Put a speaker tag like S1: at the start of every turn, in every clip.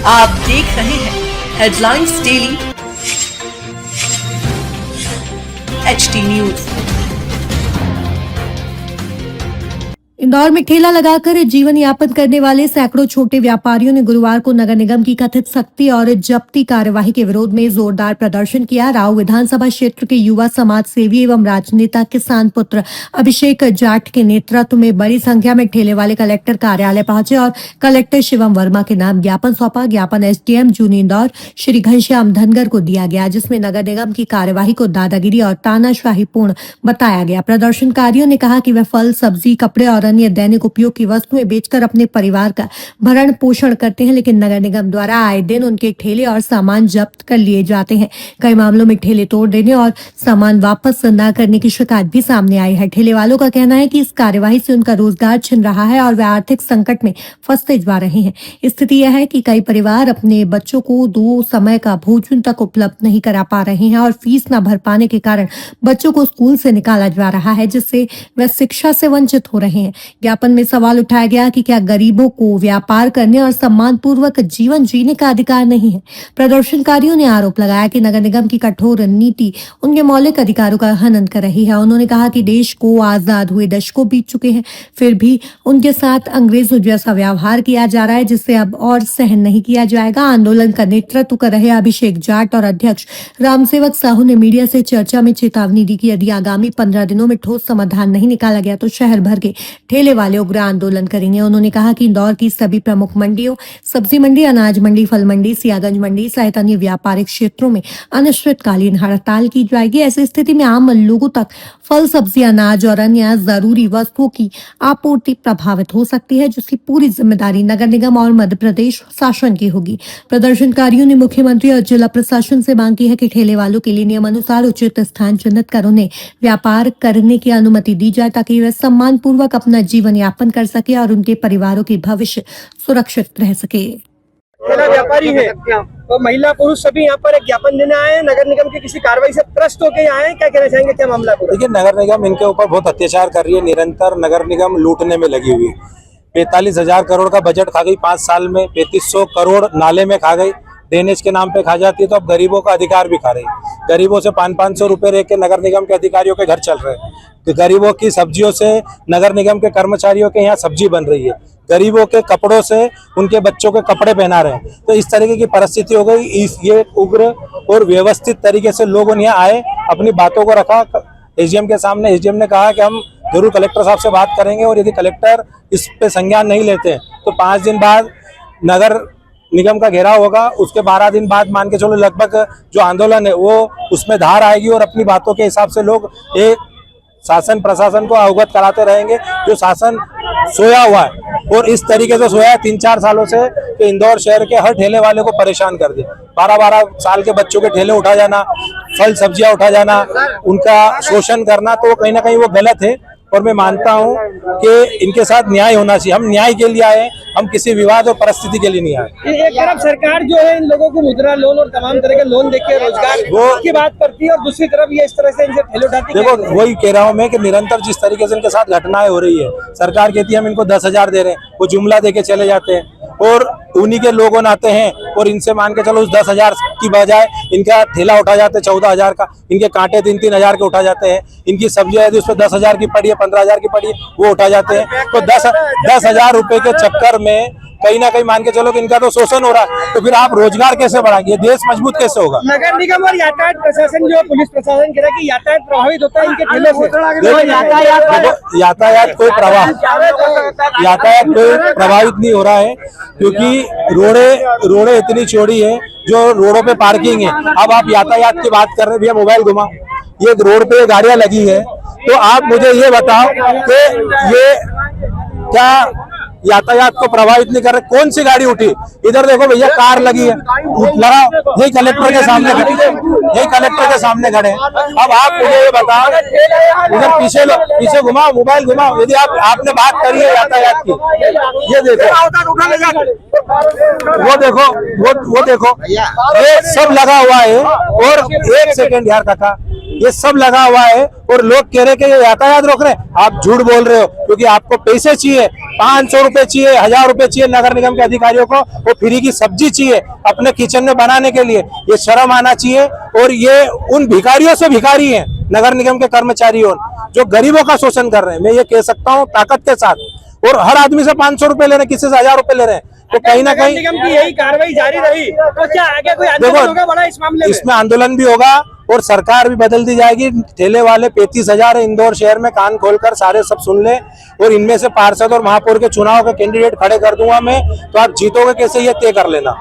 S1: आप देख रहे हैं headlines daily HT news.
S2: Indore में ठेला लगाकर जीवन यापन करने वाले सैकड़ों छोटे व्यापारियों ने गुरुवार को नगर निगम की कथित सख्ती और जब्ती कार्यवाही के विरोध में जोरदार प्रदर्शन किया। राव विधानसभा क्षेत्र के युवा समाज सेवी एवं राजनेता किसान पुत्र अभिषेक जाट के नेतृत्व में बड़ी संख्या में ठेले वाले कलेक्टर कार्यालय पहुंचे और कलेक्टर शिवम वर्मा के नाम ज्ञापन सौंपा। ज्ञापन एसडीएम जूनी इंदौर श्री घनश्याम धनगर को दिया गया, जिसमें नगर निगम की कार्यवाही को दादागिरी और तानाशाही पूर्ण बताया गया। प्रदर्शनकारियों ने कहा कि वे फल, सब्जी, कपड़े और अन्य दैनिक उपयोग की वस्तुएं बेचकर अपने परिवार का भरण पोषण करते हैं, लेकिन नगर निगम द्वारा आए दिन उनके ठेले और सामान जब्त कर लिए जाते हैं। कई मामलों में ठेले तोड़ देने और सामान वापस न करने की शिकायत भी सामने आई है। ठेले वालों का कहना है कि इस कार्यवाही से उनका रोजगार छिन रहा है और वे आर्थिक संकट में फंसते जा रहे हैं। स्थिति यह है कि कई परिवार अपने बच्चों को 2 समय का भोजन तक उपलब्ध नहीं करा पा रहे हैं और फीस न भर पाने के कारण बच्चों को स्कूल से निकाला जा रहा है, जिससे वे शिक्षा से वंचित हो रहे हैं। ज्ञापन में सवाल उठाया गया कि क्या गरीबों को व्यापार करने और सम्मान पूर्वक जीवन जीने का अधिकार नहीं है। प्रदर्शनकारियों ने आरोप लगाया कि नगर निगम की कठोर नीति उनके मौलिक अधिकारों का हनन कर रही है। उन्होंने कहा कि देश को आजाद हुए दशकों बीत चुके हैं, फिर भी उनके साथ अंग्रेजों जैसा व्यवहार किया जा रहा है, जिससे अब और सहन नहीं किया जाएगा। आंदोलन का नेतृत्व कर रहे अभिषेक जाट और अध्यक्ष रामसेवक साहू ने मीडिया से चर्चा में चेतावनी दी कि यदि आगामी 15 दिनों में ठोस समाधान नहीं निकाला गया तो शहर भर के ठेले वाले उग्र आंदोलन करेंगे। उन्होंने कहा कि इंदौर की सभी प्रमुख मंडियों, सब्जी मंडी, अनाज मंडी, फल मंडी, सियागंज मंडी सहित अन्य व्यापारिक क्षेत्रों में अनिश्चितकालीन हड़ताल की जाएगी। ऐसी स्थिति में आम लोगों तक फल, सब्जी, अनाज और अन्य जरूरी वस्तुओं की आपूर्ति प्रभावित हो सकती है, जिसकी पूरी जिम्मेदारी नगर निगम और मध्य प्रदेश शासन की होगी। प्रदर्शनकारियों ने मुख्यमंत्री और जिला प्रशासन से मांग की है कि ठेले वालों के लिए नियमानुसार उचित स्थान चिन्हित कर उन्हें व्यापार करने की अनुमति दी जाए, ताकि वे सम्मान पूर्वक अपना जीवन यापन कर सके और उनके परिवारों की भविष्य सुरक्षित रह सके।
S3: ठेला व्यापारी है और महिला पुरुष सभी यहाँ पर एक ज्ञापन देने आए हैं। नगर निगम की किसी कार्रवाई से त्रस्त होकर आए हैं, क्या कहना चाहेंगे, क्या मामला?
S4: देखिए, नगर निगम इनके ऊपर बहुत अत्याचार कर रही है। निरंतर नगर निगम लूटने में लगी हुई है। 45,000 करोड़ का बजट खा गई 5 साल में। 3500 करोड़ नाले में खा गई, ड्रेनेज के नाम पे खा जाती है। तो अब गरीबों का अधिकार भी खा रही है। गरीबों से 500-500 रुपए रह के नगर निगम के अधिकारियों के घर चल रहे हैं। तो गरीबों की सब्जियों से नगर निगम के कर्मचारियों के यहाँ सब्जी बन रही है। गरीबों के कपड़ों से उनके बच्चों के कपड़े पहना रहे हैं। तो इस तरीके की परिस्थिति हो गई। ये उग्र और व्यवस्थित तरीके से लोगों ने आए, अपनी बातों को रखा एसडीएम के सामने। एसडीएम ने कहा कि हम जरूर कलेक्टर साहब से बात करेंगे और यदि कलेक्टर इस पे संज्ञान नहीं लेते तो 5 दिन बाद नगर निगम का घेराव होगा। उसके 12 दिन बाद मान के चलो लगभग जो आंदोलन है वो उसमें धार आएगी और अपनी बातों के हिसाब से लोग एक शासन प्रशासन को अवगत कराते रहेंगे। जो शासन सोया हुआ है और इस तरीके से सोया है 3-4 सालों से कि इंदौर शहर के हर ठेले वाले को परेशान कर दिया। 12-12 साल के बच्चों के ठेले उठा जाना, फल सब्जियां उठा जाना, उनका शोषण करना, तो कहीं ना कहीं वो गलत है। और मैं मानता हूं कि इनके साथ न्याय होना चाहिए। हम न्याय के लिए आए, हम किसी विवाद और परिस्थिति के लिए नहीं आए।
S3: एक तरफ सरकार जो है इन लोगों को मुद्रा लोन और तमाम तरह के लोन देके रोजगार की बात करती है और दूसरी तरफ ये इस तरह से इनसे ठेले उठाती है।
S4: देखो, वही कह रहा हूं मैं कि निरंतर जिस तरीके से इनके साथ घटनाएं हो रही है, सरकार कहती है हम इनको 10,000 दे रहे हैं, वो जुमला देके चले जाते हैं और उन्हीं के लोग आते हैं और इनसे मान के चलो उस 10,000 की बजाय इनका ठेला उठा जाते हैं 14,000 का। इनके कांटे 3-3 हज़ार के उठा जाते हैं। इनकी सब्जियां यदि उस पर 10,000 की पड़ी है, 15,000 की पड़ी है, वो उठा जाते हैं। तो 10,000 रुपए के चक्कर में कहीं ना कहीं मान के चलो कि इनका तो शोषण हो रहा है। तो फिर आप रोजगार कैसे बढ़ाएंगे? देश मजबूत कैसे होगा?
S3: नगर निगम और यातायात प्रशासन जो पुलिस प्रशासन कह रहा है कि यातायात प्रभावित होता है इनके ठेले से।
S4: यातायात कोई प्रभावित नहीं हो रहा है, क्योंकि रोडे इतनी चौड़ी है, जो रोडों पे पार्किंग है। अब आप यातायात की बात कर रहे हैं, भैया मोबाइल घुमाओ, ये रोड पे गाड़ियां लगी है। तो आप मुझे ये बताओ कि ये क्या यातायात को प्रभावित नहीं कर रहे? कौन सी गाड़ी उठी? इधर देखो भैया, कार लगी है, लगाओ। यही कलेक्टर के सामने खड़े, यही कलेक्टर के सामने खड़े हैं। अब आप मुझे ये बताओ, इधर पीछे घुमाओ, मोबाइल घुमाओ। यदि आपने बात करी है यातायात की, ये देखो, वो देखो, ये सब लगा हुआ है। और 1 सेकेंड यार काका, ये सब लगा हुआ है और लोग कह रहे कि ये यातायात रोक रहे हैं। आप झूठ बोल रहे हो, क्योंकि आपको पैसे चाहिए, 500 रुपए चाहिए, 1000 रुपए चाहिए नगर निगम के अधिकारियों को, वो फ्री की सब्जी चाहिए अपने किचन में बनाने के लिए। ये शर्म आना चाहिए। और ये उन भिखारियों से भिखारी हैं, नगर निगम के कर्मचारी हो, जो गरीबों का शोषण कर रहे हैं। मैं ये कह सकता हूँ ताकत के साथ। और हर आदमी से 500 रुपए ले रहे हैं, किसी से 1000 रुपए ले रहे हैं। तो कहीं ना कहीं
S3: निगम की यही कार्रवाई जारी रही तो क्या आगे कोई आंदोलन होगा बड़ा इस मामले में?
S4: इसमें आंदोलन भी होगा और सरकार भी बदल दी जाएगी। ठेले वाले 35,000 इंदौर शहर में, कान खोलकर सारे सब सुन ले। और इनमें से पार्षद और महापौर के चुनाव के कैंडिडेट खड़े कर दूंगा मैं, तो आप जीतोगे कैसे ये तय कर लेना।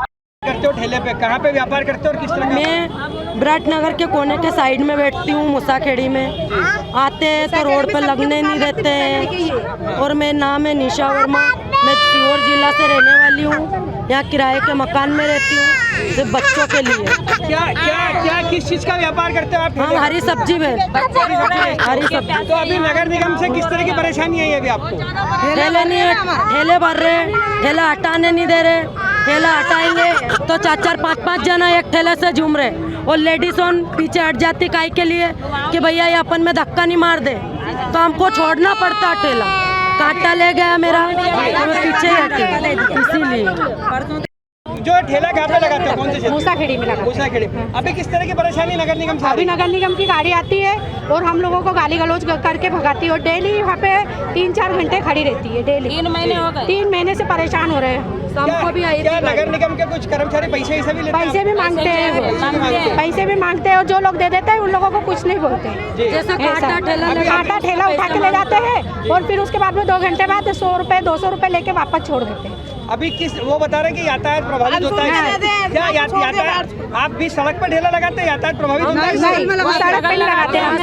S3: करते हो ठेले पे, कहाँ पे व्यापार करते हो और किस तरह का?
S5: मैं विराटनगर के कोने के साइड में बैठती हूँ, मुसाखेड़ी में। आते हैं तो रोड पर लगने नहीं देते हैं। और मेरा नाम है निशा वर्मा, मैं सीहोर जिला से रहने वाली हूँ। यहाँ किराए के मकान में रहती हूँ, सिर्फ बच्चों के लिए।
S3: क्या क्या क्या किस चीज का व्यापार करते हो आप?
S5: हम हरी सब्जी में, हरी सब्जी।
S3: तो अभी नगर निगम से किस तरह की परेशानी है अभी आपको?
S5: ठेले नहीं, ठेले भर रहे, ठेला हटाने नहीं दे रहे। ठेला हटाएंगे तो 4-4, 5-5 जना एक ठेले से झूम रहे। और लेडीज ऑन पीछे हट जाती काहे के लिए कि भैया ये अपन में धक्का नहीं मार दे, तो हमको छोड़ना पड़ता ठेला। कांटा ले गया मेरा, मैं पीछे हटी, इसीलिए।
S3: जो ठेला कहाँ पे लगाते हो, कौन से क्षेत्र?
S6: मूसाखेड़ी में लगा।
S3: मूसाखेड़ी। अभी किस तरह की परेशानी नगर निगम से?
S6: अभी नगर निगम की गाड़ी आती है और हम लोगों को गाली गलौज करके भगाती है और डेली यहाँ पे 3-4 घंटे खड़ी रहती है डेली।
S5: 3 महीने हो गए,
S6: 3 महीने से परेशान हो रहे हैं।
S5: हमको भी आई
S3: क्या नगर निगम के कुछ कर्मचारी पैसे भी लेते हैं?
S6: पैसे भी मांगते हैं, पैसे भी मांगते हैं और जो लोग दे देते हैं उन लोगों को कुछ नहीं बोलते।
S5: जैसे कांटा
S6: ठेला उठा के ले जाते हैं और फिर उसके बाद में 2 घंटे बाद 100 रुपए 200 रुपए लेके वापस छोड़ देते हैं।
S3: अभी किस वो बता रहे हैं कि यातायात प्रभावित होता है। क्या यातायात आप भी सड़क पर ठेला लगाते हैं, यातायात प्रभावित होता है?
S6: नहीं, सड़क पे लगाते हैं,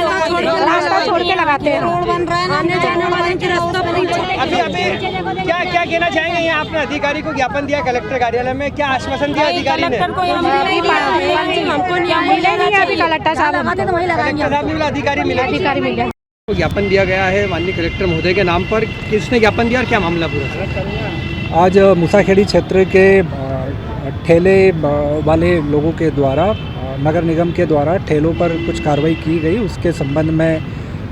S6: रास्ता छोड़ के लगाते हैं।
S5: रोड बन रहा है, आने जाने वाले की रास्ता
S3: अभी क्या क्या कहना चाहेंगे? यहाँ आपने अधिकारी को ज्ञापन दिया कलेक्टर कार्यालय में, क्या आश्वासन दिया अधिकारी ने?
S5: हमको
S6: मिले नहीं अभी कलेक्टर साहब,
S3: कलेक्टर साहब ने बोला अधिकारी मिले।
S6: अधिकारी मिले।
S3: ज्ञापन दिया गया है माननीय कलेक्टर महोदय के नाम पर, किसने ज्ञापन दिया और क्या मामला पूरा?
S7: आज मुसाखेड़ी क्षेत्र के ठेले वाले लोगों के द्वारा नगर निगम के द्वारा ठेलों पर कुछ कार्रवाई की गई, उसके संबंध में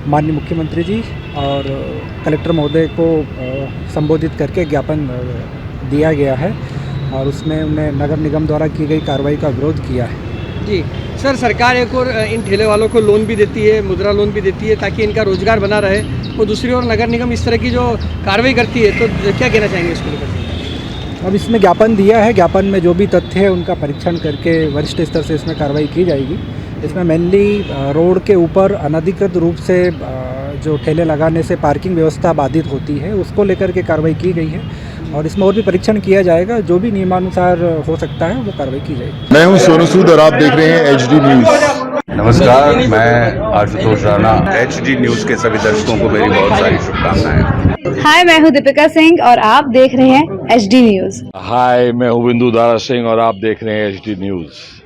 S7: माननीय मुख्यमंत्री जी और कलेक्टर महोदय को संबोधित करके ज्ञापन दिया गया है और उसमें उन्हें नगर निगम द्वारा की गई कार्रवाई का विरोध किया है।
S3: जी सर, सरकार एक और इन ठेले वालों को लोन भी देती है, मुद्रा लोन भी देती है ताकि इनका रोजगार बना रहे, और दूसरी ओर नगर निगम इस तरह की जो कार्रवाई करती है, तो क्या कहना चाहेंगे इसको लेकर?
S7: अब इसमें ज्ञापन दिया है, ज्ञापन में जो भी तथ्य है उनका परीक्षण करके वरिष्ठ स्तर से इसमें कार्रवाई की जाएगी। इसमें मेनली रोड के ऊपर अनधिकृत रूप से जो ठेले लगाने से पार्किंग व्यवस्था बाधित होती है, उसको लेकर के कार्रवाई की गई है और इसमें और भी परीक्षण किया जाएगा। जो भी नियमानुसार हो सकता है वो कार्रवाई की जाएगी।
S8: मैं हूं सोनू सूद और आप देख रहे हैं HD न्यूज़।
S9: नमस्कार, मैं आशुतोष राणा। HD न्यूज़ के सभी दर्शकों को मेरी बहुत सारी शुभकामनाएं।
S10: हाय, मैं हूं दीपिका सिंह और आप देख रहे हैं HD न्यूज़।
S8: हाय, मैं हूं बिंदु दारा सिंह और आप देख रहे हैं HD न्यूज़।